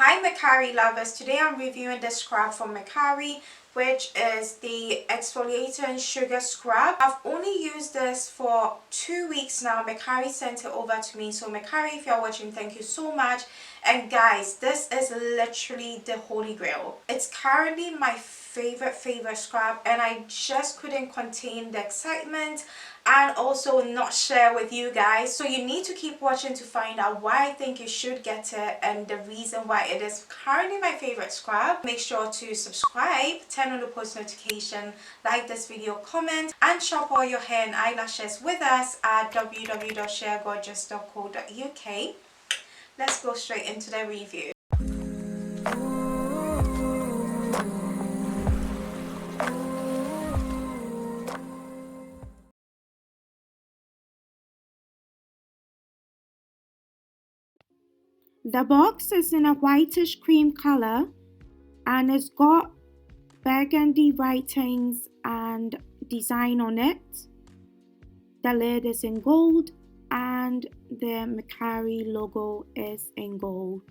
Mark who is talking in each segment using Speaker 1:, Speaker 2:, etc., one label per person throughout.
Speaker 1: Hi Makari lovers, today I'm reviewing the scrub from Makari, which is the exfoliating sugar scrub. I've only used this for 2 weeks now. Makari sent it over to me, so Makari, if you're watching, thank you so much. And guys, this is literally the holy grail. It's currently my favorite scrub, and I just couldn't contain the excitement and also not share with you guys. So you need to keep watching to find out why I think you should get it and the reason why it is currently my favorite scrub. Make sure to subscribe, turn on the post notification, like this video, comment, and shop all your hair and eyelashes with us at www.sharegorgeous.co.uk. Let's go straight into the review. The box is in a whitish cream color and it's got burgundy writings and design on it. The lid is in gold and the Makari logo is in gold.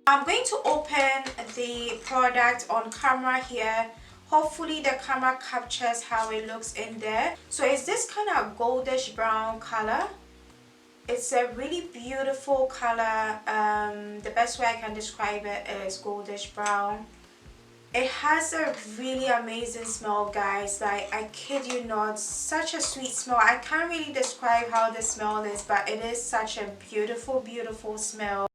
Speaker 1: I'm going to open the product on camera here. Hopefully the camera captures how it looks in there. So it's this kind of goldish brown color. It's a really beautiful color. The best way I can describe it is goldish brown. It has a really amazing smell, guys. Like, I kid you not, such a sweet smell. I can't really describe how the smell is, but it is such a beautiful smell.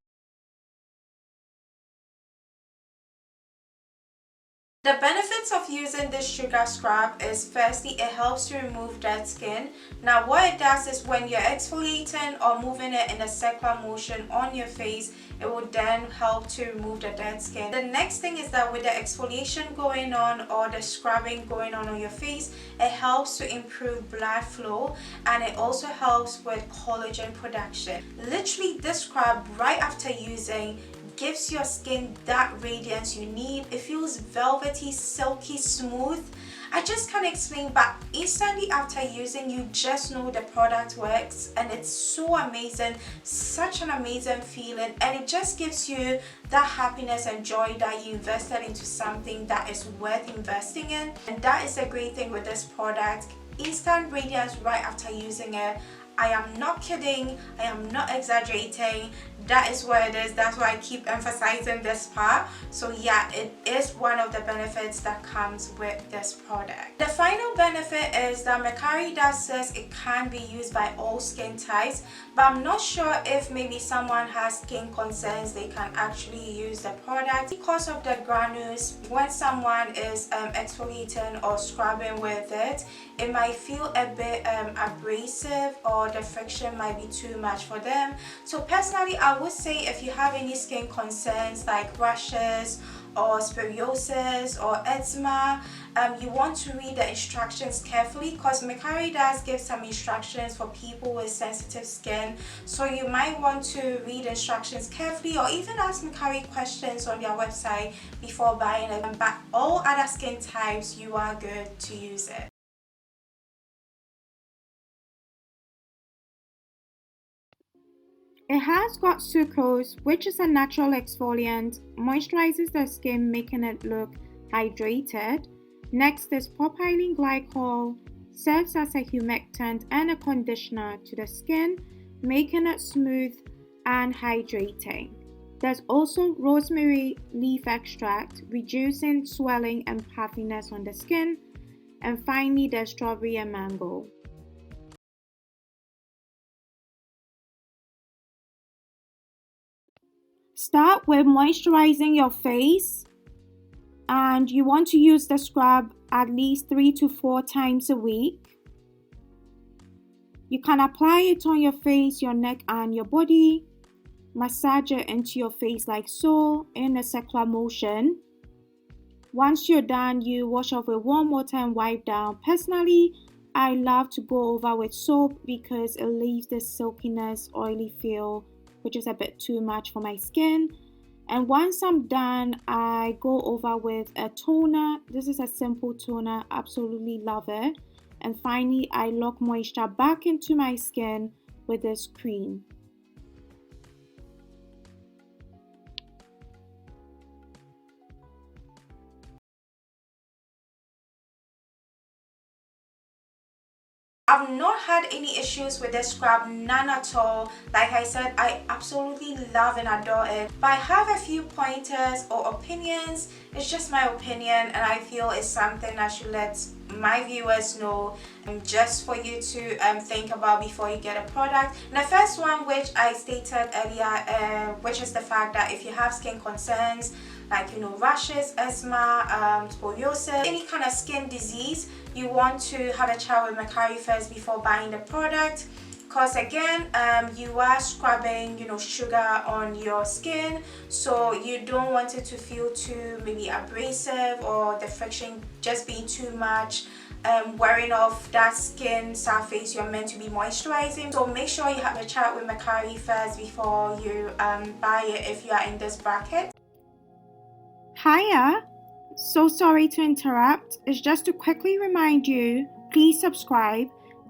Speaker 1: The benefits of using this sugar scrub is, firstly, it helps to remove dead skin. Now what it does is when you're exfoliating or moving it in a circular motion on your face, it will then help to remove the dead skin. The next thing is that with the exfoliation going on or the scrubbing going on your face, it helps to improve blood flow and it also helps with collagen production. Literally, this scrub right after using gives your skin that radiance you need. It feels velvety, silky, smooth. I just can't explain, but instantly after using, you just know the product works and it's so amazing, such an amazing feeling, and it just gives you that happiness and joy that you invested into something that is worth investing in. And that is a great thing with this product. Instant radiance right after using it. I am not kidding, I am not exaggerating. That is what it is. That's why I keep emphasizing this part. So yeah, it is one of the benefits that comes with this product. The final benefit is that Makari does says it can be used by all skin types, but I'm not sure if maybe someone has skin concerns, they can actually use the product because of the granules. When someone is exfoliating or scrubbing with it, it might feel a bit abrasive, or the friction might be too much for them. So personally, I would say if you have any skin concerns like rashes or psoriasis or eczema, you want to read the instructions carefully, because Makari does give some instructions for people with sensitive skin, so you might want to read instructions carefully or even ask Makari questions on their website before buying it. But all other skin types, you are good to use it. It has got sucrose, which is a natural exfoliant, moisturizes the skin, making it look hydrated. Next is propylene glycol, serves as a humectant and a conditioner to the skin, making it smooth and hydrating. There's also rosemary leaf extract, reducing swelling and puffiness on the skin. And finally, there's strawberry and mango. Start with moisturizing your face, and you want to use the scrub at least 3 to 4 times a week. You can apply it on your face, your neck, and your body. Massage it into your face like so in a circular motion. Once you're done, you wash off with warm water and wipe down. Personally, I love to go over with soap because it leaves this silkiness, oily feel, which is a bit too much for my skin. And once I'm done, I go over with a toner. This is a simple toner, absolutely love it. And finally, I lock moisture back into my skin with this cream. I've not had any issues with this scrub, none at all. Like I said, I absolutely love and adore it, but I have a few pointers or opinions. It's just my opinion, and I feel it's something I should let my viewers know, just for you to think about before you get a product. And the first one, which I stated earlier, which is the fact that if you have skin concerns like, you know, rashes, eczema, scoliosis, any kind of skin disease, you want to have a chat with Makari first before buying the product. Because again, you are scrubbing, you know, sugar on your skin, so you don't want it to feel too maybe abrasive, or the friction just being too much, wearing off that skin surface you're meant to be moisturizing. So make sure you have a chat with Makari first before you buy it if you are in this bracket.
Speaker 2: Hiya! So sorry to interrupt. It's just to quickly remind you, please subscribe,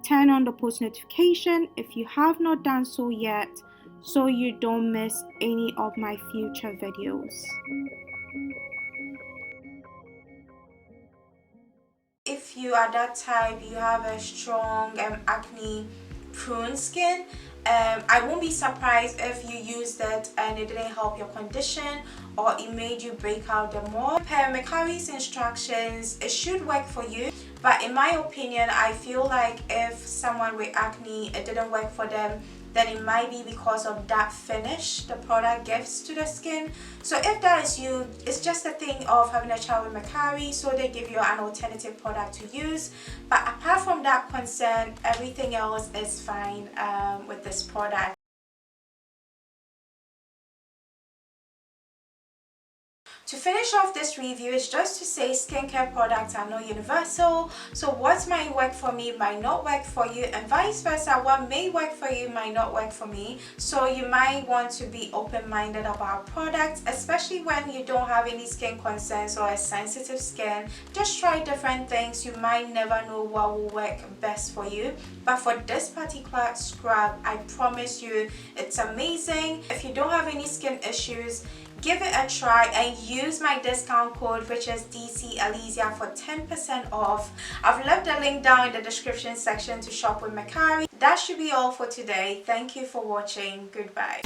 Speaker 2: turn on the post notification if you have not done so yet, so you don't miss any of my future videos.
Speaker 1: If you are that type, you have a strong acne prone skin, I won't be surprised if you used it and it didn't help your condition, or it made you break out the more. Per Makari's instructions, it should work for you, but in my opinion, I feel like if someone with acne, it didn't work for them, then it might be because of that finish the product gives to the skin. So if that is you, it's just a thing of having a chat with Makari, so they give you an alternative product to use. But apart from that concern, everything else is fine with this product. To finish off this review is just to say skincare products are not universal. So what might work for me might not work for you, and vice versa. What may work for you might not work for me. So you might want to be open-minded about products, especially when you don't have any skin concerns or a sensitive skin. Just try different things. You might never know what will work best for you. But for this particular scrub, I promise you it's amazing. If you don't have any skin issues, give it a try and use my discount code, which is DCAlesia, for 10% off. I've left the link down in the description section to shop with Makari. That should be all for today. Thank you for watching. Goodbye.